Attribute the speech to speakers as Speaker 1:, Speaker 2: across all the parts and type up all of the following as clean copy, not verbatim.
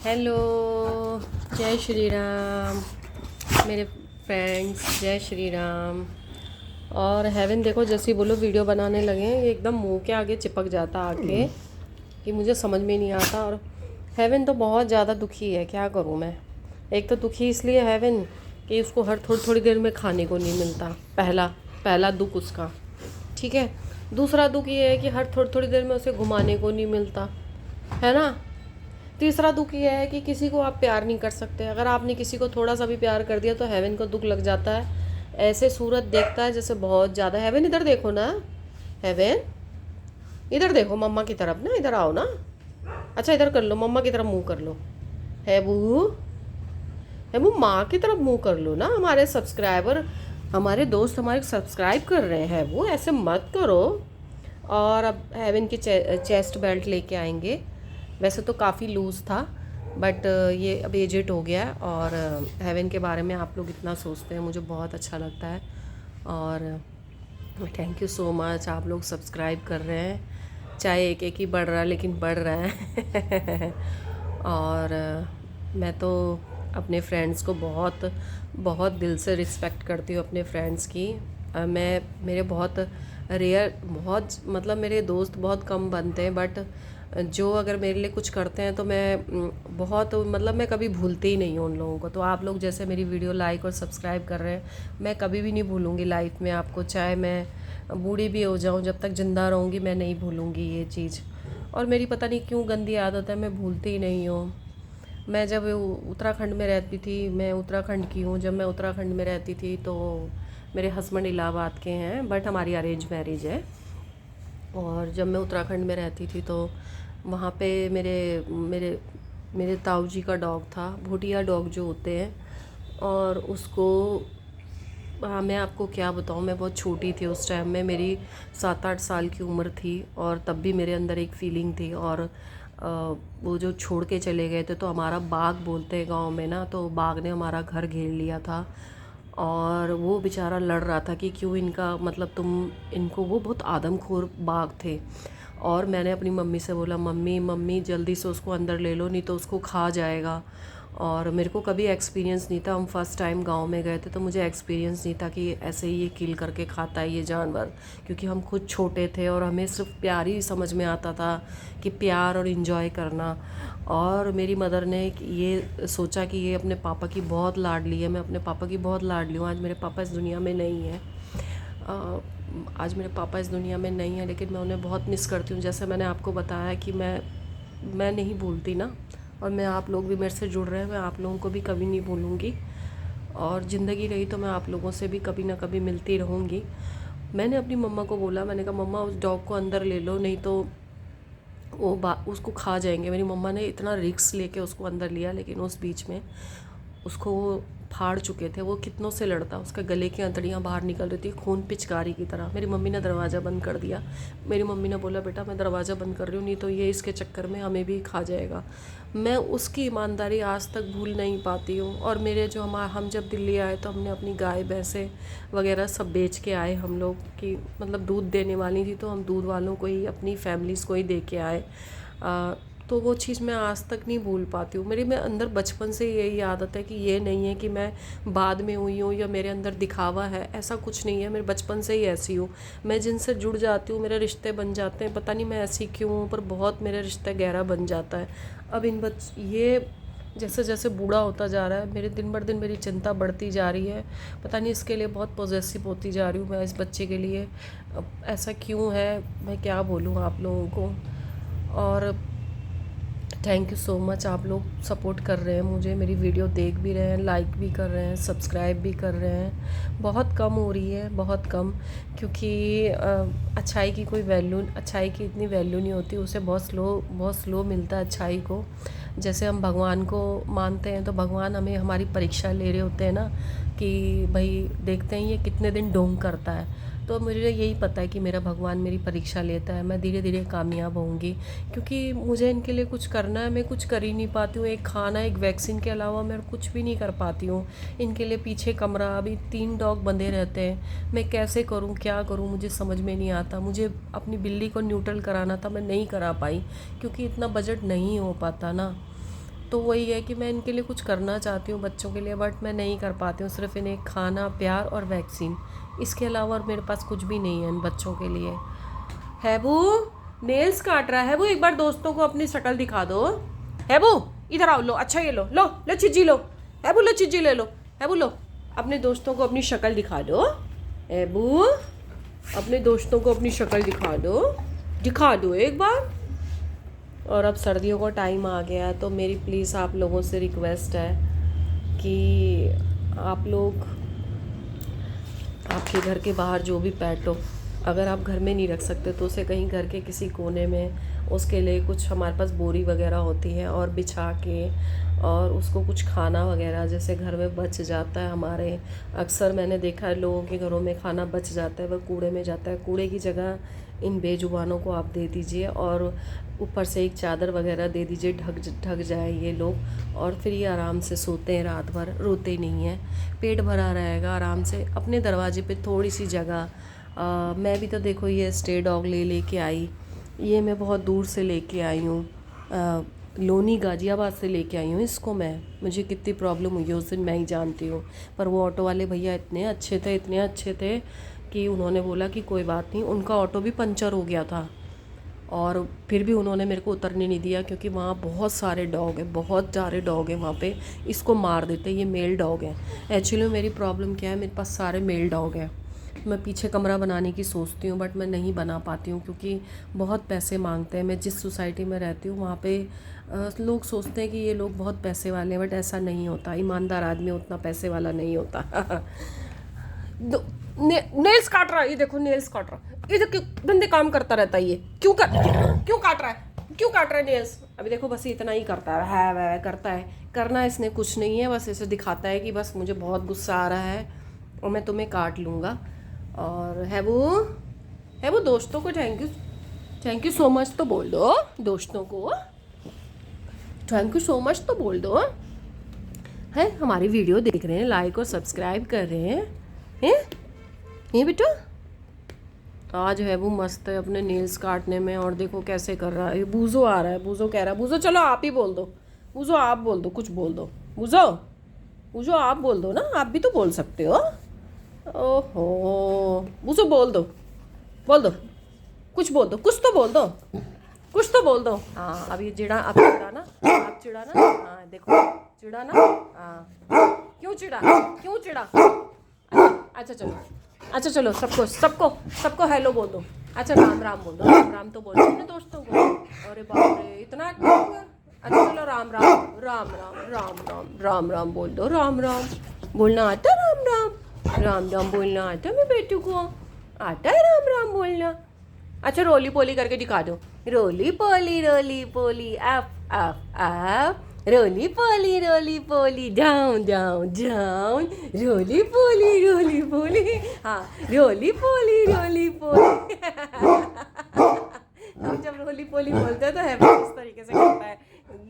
Speaker 1: Hello, जय श्री राम मेरे friends, जय श्री राम। और हेवन देखो, जैसे ही बोलो वीडियो बनाने लगे हैं ये एकदम मुंह के आगे चिपक जाता आके कि मुझे समझ में नहीं आता। और हेवन तो बहुत ज़्यादा दुखी है, क्या करूँ मैं। एक तो दुखी इसलिए हेवन कि उसको हर थोड़ी थोड़ी देर में खाने को नहीं मिलता, पहला पहला दुख उसका। ठीक है, दूसरा दुख ये है कि हर थोड़ी थोड़ी देर में उसे घुमाने को नहीं मिलता, है ना। तीसरा दुख ये है कि किसी को आप प्यार नहीं कर सकते। अगर आपने किसी को थोड़ा सा भी प्यार कर दिया तो हेवन को दुख लग जाता है। ऐसे सूरत देखता है जैसे बहुत ज़्यादा। हेवन इधर देखो ना, हेवन इधर देखो मम्मा की तरफ ना, इधर आओ ना। अच्छा इधर कर लो, मम्मा की तरफ मुंह कर लो। हैबू, हैबू माँ की तरफ मुंह कर लो ना। हमारे सब्सक्राइबर, हमारे दोस्त हमारे सब्सक्राइब कर रहे हैं, वो ऐसे मत करो। और अब हेवन की चेस्ट बेल्ट लेके आएंगे। वैसे तो काफ़ी लूज़ था बट ये अब एजेड हो गया है। और हेवन के बारे में आप लोग इतना सोचते हैं, मुझे बहुत अच्छा लगता है। और थैंक यू सो मच, आप लोग सब्सक्राइब कर रहे हैं। चाहे एक एक ही बढ़ रहा है लेकिन बढ़ रहा है। और मैं तो अपने फ्रेंड्स को बहुत बहुत दिल से रिस्पेक्ट करती हूँ, अपने फ्रेंड्स की। मैं मेरे बहुत रेयर, बहुत मतलब मेरे दोस्त बहुत कम बनते हैं बट जो अगर मेरे लिए कुछ करते हैं तो मैं बहुत मतलब मैं कभी भूलती ही नहीं हूँ उन लोगों को। तो आप लोग जैसे मेरी वीडियो लाइक और सब्सक्राइब कर रहे हैं, मैं कभी भी नहीं भूलूँगी लाइफ में आपको। चाहे मैं बूढ़ी भी हो जाऊँ, जब तक ज़िंदा रहूँगी मैं नहीं भूलूँगी ये चीज़। और मेरी पता नहीं क्यों गंदी आदत है, मैं भूलती ही नहीं हूँ। मैं जब उत्तराखंड में रहती थी, मैं उत्तराखंड की हूँ, जब मैं उत्तराखंड में रहती थी तो मेरे हस्बैंड इलाहाबाद के हैं बट हमारी अरेंज मैरिज है। और जब मैं उत्तराखंड में रहती थी तो वहाँ पे मेरे मेरे मेरे ताऊ जी का डॉग था, भूटिया डॉग जो होते हैं। और उसको, हाँ मैं आपको क्या बताऊँ, मैं बहुत छोटी थी उस टाइम में, मेरी 7-8 साल की उम्र थी। और तब भी मेरे अंदर एक फ़ीलिंग थी। और वो जो छोड़ के चले गए थे तो हमारा बाघ बोलते हैं गांव में ना, तो बाघ ने हमारा घर घेर लिया था। और वो बेचारा लड़ रहा था कि क्यों इनका मतलब तुम इनको, वो बहुत आदमखोर बाघ थे। और मैंने अपनी मम्मी से बोला, मम्मी मम्मी जल्दी से उसको अंदर ले लो नहीं तो उसको खा जाएगा। और मेरे को कभी एक्सपीरियंस नहीं था, हम फर्स्ट टाइम गांव में गए थे तो मुझे एक्सपीरियंस नहीं था कि ऐसे ही ये किल करके खाता है ये जानवर। क्योंकि हम खुद छोटे थे और हमें सिर्फ प्यार ही समझ में आता था कि प्यार और इन्जॉय करना। और मेरी मदर ने ये सोचा कि ये अपने पापा की बहुत लाडली है, मैं अपने पापा की बहुत लाडली हूँ। आज मेरे पापा इस दुनिया में नहीं है, आज मेरे पापा इस दुनिया में नहीं है, लेकिन मैं उन्हें बहुत मिस करती हूँ। जैसे मैंने आपको बताया कि मैं नहीं भूलती ना। और मैं, आप लोग भी मेरे से जुड़ रहे हैं, मैं आप लोगों को भी कभी नहीं भूलूँगी। और ज़िंदगी रही तो मैं आप लोगों से भी कभी ना कभी मिलती रहूँगी। मैंने अपनी मम्मा को बोला, मैंने कहा मम्मा उस डॉग को अंदर ले लो नहीं तो वो उसको खा जाएंगे। मेरी मम्मा ने इतना रिस्क लेके उसको अंदर लिया, लेकिन उस बीच में उसको वो फाड़ चुके थे। वो कितनों से लड़ता, उसके गले की अंतड़ियाँ बाहर निकल रही थी खून पिचकारी की तरह। मेरी मम्मी ने दरवाज़ा बंद कर दिया। मेरी मम्मी ने बोला, बेटा मैं दरवाज़ा बंद कर रही हूँ नहीं तो ये इसके चक्कर में हमें भी खा जाएगा। मैं उसकी ईमानदारी आज तक भूल नहीं पाती हूँ। और मेरे जो हम जब दिल्ली आए तो हमने अपनी गाय भैंसे वगैरह सब बेच के आए हम लोग, कि मतलब दूध देने वाली थी तो हम दूध वालों को ही, अपनी फैमिलीज़ को ही दे के आए। तो वो चीज़ मैं आज तक नहीं भूल पाती हूँ। मेरे में अंदर बचपन से यही आदत है कि ये नहीं है कि मैं बाद में हुई हूँ या मेरे अंदर दिखावा है, ऐसा कुछ नहीं है। मेरे बचपन से ही ऐसी हूँ। मैं जिनसे जुड़ जाती हूँ मेरे रिश्ते बन जाते हैं, पता नहीं मैं ऐसी क्यों हूँ पर बहुत मेरे रिश्ते गहरा बन जाता है। अब ये जैसे जैसे बूढ़ा होता जा रहा है, मेरे दिन बर दिन मेरी चिंता बढ़ती जा रही है। पता नहीं इसके लिए बहुत पॉजेसिव होती जा रही हूँ मैं इस बच्चे के लिए। अब ऐसा क्यों है, मैं क्या बोलूँ आप लोगों को। और थैंक यू सो मच, आप लोग सपोर्ट कर रहे हैं मुझे, मेरी वीडियो देख भी रहे हैं, लाइक भी कर रहे हैं, सब्सक्राइब भी कर रहे हैं। बहुत कम हो रही है, बहुत कम, क्योंकि अच्छाई की कोई वैल्यू, अच्छाई की इतनी वैल्यू नहीं होती, उसे बहुत स्लो मिलता है अच्छाई को। जैसे हम भगवान को मानते हैं तो भगवान हमें हमारी परीक्षा ले रहे होते हैं ना, कि भाई देखते हैं ये कितने दिन ढोंग करता है। तो मुझे यही पता है कि मेरा भगवान मेरी परीक्षा लेता है, मैं धीरे धीरे कामयाब होंगी। क्योंकि मुझे इनके लिए कुछ करना है, मैं कुछ कर ही नहीं पाती हूँ। एक खाना, एक वैक्सीन के अलावा मैं कुछ भी नहीं कर पाती हूँ। इनके लिए पीछे कमरा, अभी 3 डॉग बंधे रहते हैं, मैं कैसे करूँ, क्या करूँ, मुझे समझ में नहीं आता। मुझे अपनी बिल्ली को न्यूट्रल कराना था, मैं नहीं करा पाई क्योंकि इतना बजट नहीं हो पाता ना। तो वही है कि मैं इनके लिए कुछ करना चाहती हूँ बच्चों के लिए, बट मैं नहीं कर पाती हूँ। सिर्फ इन्हें खाना, प्यार और वैक्सीन, इसके अलावा और मेरे पास कुछ भी नहीं है इन बच्चों के लिए। हैबू नेल्स काट रहा है। हैबू एक बार दोस्तों को अपनी शक्ल दिखा दो। हैबू इधर आओ, लो अच्छा ये लो लो लो चिज्जी लो। हैबू लो चिज्जी ले लो। हैबू लो, अपने दोस्तों को अपनी शक्ल दिखा दो। हैबू अपने दोस्तों को अपनी शक्ल दिखा दो एक बार। और अब सर्दियों का टाइम आ गया है, तो मेरी प्लीज़ आप लोगों से रिक्वेस्ट है कि आप लोग आपके घर के बाहर जो भी पेट हो, अगर आप घर में नहीं रख सकते तो उसे कहीं घर के किसी कोने में, उसके लिए कुछ हमारे पास बोरी वगैरह होती है और बिछा के, और उसको कुछ खाना वगैरह जैसे घर में बच जाता है। हमारे अक्सर मैंने देखा है लोगों के घरों में खाना बच जाता है, वह कूड़े में जाता है। कूड़े की जगह इन बेजुबानों को आप दे दीजिए और ऊपर से एक चादर वगैरह दे दीजिए, ढक जाए ये लोग, और फिर ये आराम से सोते हैं रात भर, रोते नहीं हैं, पेट भरा रहेगा आराम से। अपने दरवाजे पे थोड़ी सी जगह, मैं भी तो देखो ये स्टे डॉग लेके आई, ये मैं बहुत दूर से लेके आई हूँ, लोनी गाजियाबाद से लेके आई हूँ इसको मैं। मुझे कितनी प्रॉब्लम हुई है उस दिन मैं ही जानती हूँ, पर वो ऑटो वाले भैया इतने अच्छे थे कि उन्होंने बोला कि कोई बात नहीं। उनका ऑटो भी पंचर हो गया था और फिर भी उन्होंने मेरे को उतरने नहीं दिया, क्योंकि वहाँ बहुत सारे डॉग हैं, बहुत सारे डॉग हैं वहाँ पे, इसको मार देते। ये मेल डॉग हैं। एक्चुअली मेरी प्रॉब्लम क्या है, मेरे पास सारे मेल डॉग हैं। मैं पीछे कमरा बनाने की सोचती हूँ, बट मैं नहीं बना पाती हूँ क्योंकि बहुत पैसे मांगते हैं। मैं जिस सोसाइटी में रहती हूँ वहाँ पे लोग सोचते हैं कि ये लोग बहुत पैसे वाले हैं, बट ऐसा नहीं होता। ईमानदार आदमी उतना पैसे वाला नहीं होता। नेल्स काट रहा है, ये देखो नेल्स काट रहा है, ये देखो गंदे काम करता रहता है ये। क्यों काट रहा है नेल्स? अभी देखो बस इतना ही करता है वह करता है। करना इसने कुछ नहीं है, बस ऐसे दिखाता है कि बस मुझे बहुत गुस्सा आ रहा है और मैं तुम्हें काट लूँगा। और हैबू दोस्तों को थैंक यू सो मच तो बोल दो। दोस्तों को थैंक यू सो मच तो बोल दो। है हमारी वीडियो देख रहे हैं, लाइक और सब्सक्राइब कर रहे हैं ये बेटा। आज हैबू मस्त है अपने नेल्स काटने में, और देखो कैसे कर रहा है। बूजो आ रहा है, बूजो कह रहा है, बूजो चलो आप ही बोल दो, बूजो आप बोल दो, कुछ बोल दो। बूजो आप बोल दो ना, आप भी तो बोल सकते हो। ओहो बूजो बोल दो कुछ बोल दो, कुछ तो बोल दो। हाँ अब ये चिड़ा ना, हाँ देखो चिड़ा ना, हाँ क्यों चिड़ा। अच्छा चलो सबको हेलो बोल दो। अच्छा राम बोल दो, राम तो बोल दो अपने दोस्तों को। अरे बाप रे इतना एक्टिव हो गया। अच्छा चलो राम बोल दो। राम बोलना आता राम बोलना आता मेरे बेटू को, आता है राम बोलना। अच्छा रोली पोली करके दिखा दो। रोली पोली अप रोली पोली डाउन रोली पोली हाँ रोली पोली हम जब रोली पोली बोलते हैं तो है इस तरीके से करता है,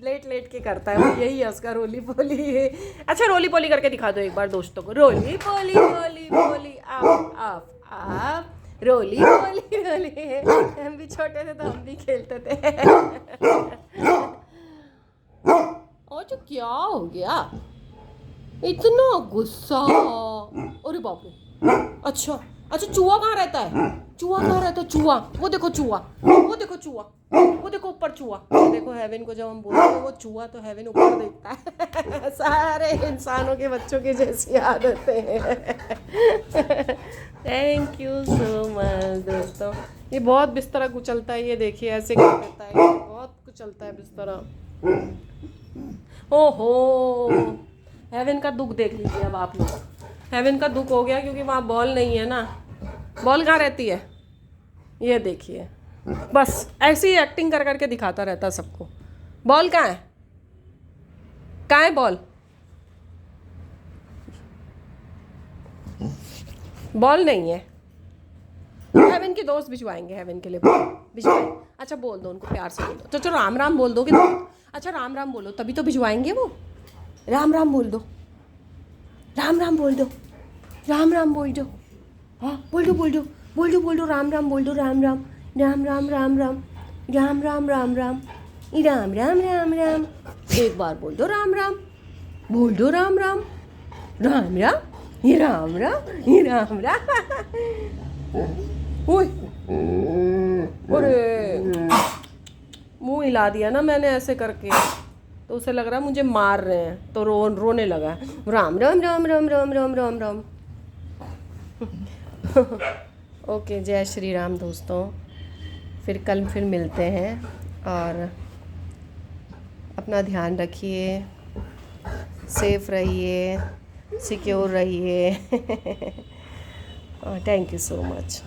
Speaker 1: लेट के करता है वो, यही है उसका रोली पोली। अच्छा रोली पोली करके दिखा दो एक बार दोस्तों को। रोली पोली आप रोली हम भी छोटे थे तो हम भी खेलते थे। और जो क्या हो गया इतना गुस्सा? अरे बाप रे। अच्छा चूहा कहाँ रहता है? चूहा वो देखो ऊपर चूहा। देखो हेवन को जब हम बोलते हैं वो चूहा, तो हेवन ऊपर देखता है। सारे इंसानों के बच्चों की जैसी आदतें हैं। थैंक यू सो मच दोस्तों। ये बहुत बिस्तरा कुचलता है, ये देखिए ऐसे कर देता है, बहुत कुचलता है बिस्तरा। ओहो हेवन का दुख देख लीजिए अब आप लोग। हेवन का दुख हो गया क्योंकि वहाँ बॉल नहीं है ना। बॉल कहाँ रहती है? ये देखिए बस ऐसी ही एक्टिंग करके दिखाता रहता सबको। बॉल कहाँ है बॉल? बॉल नहीं है। हेवन के दोस्त भिजवाएंगे हेवन के लिए भिजवाएंगे। अच्छा बोल दो उनको, प्यार से बोल दो। तो राम बोल दोगे तो? अच्छा राम बोलो तभी तो भिजवाएंगे वो। राम बोल दो। राम बोल दो। हाँ बोल दो राम बोल दो। राम एक बार बोल दो राम राम, बोल दो राम राम, राम राम, ये राम राम, ये राम राम। ओए, अरे मुंह हिला दिया ना मैंने ऐसे करके, तो उसे लग रहा है मुझे मार रहे हैं, तो रोने लगा। राम राम राम राम राम राम राम राम। ओके, जय श्री राम दोस्तों, फिर मिलते हैं, और अपना ध्यान रखिए, सेफ रहिए, सिक्योर रहिए। Thank you so much.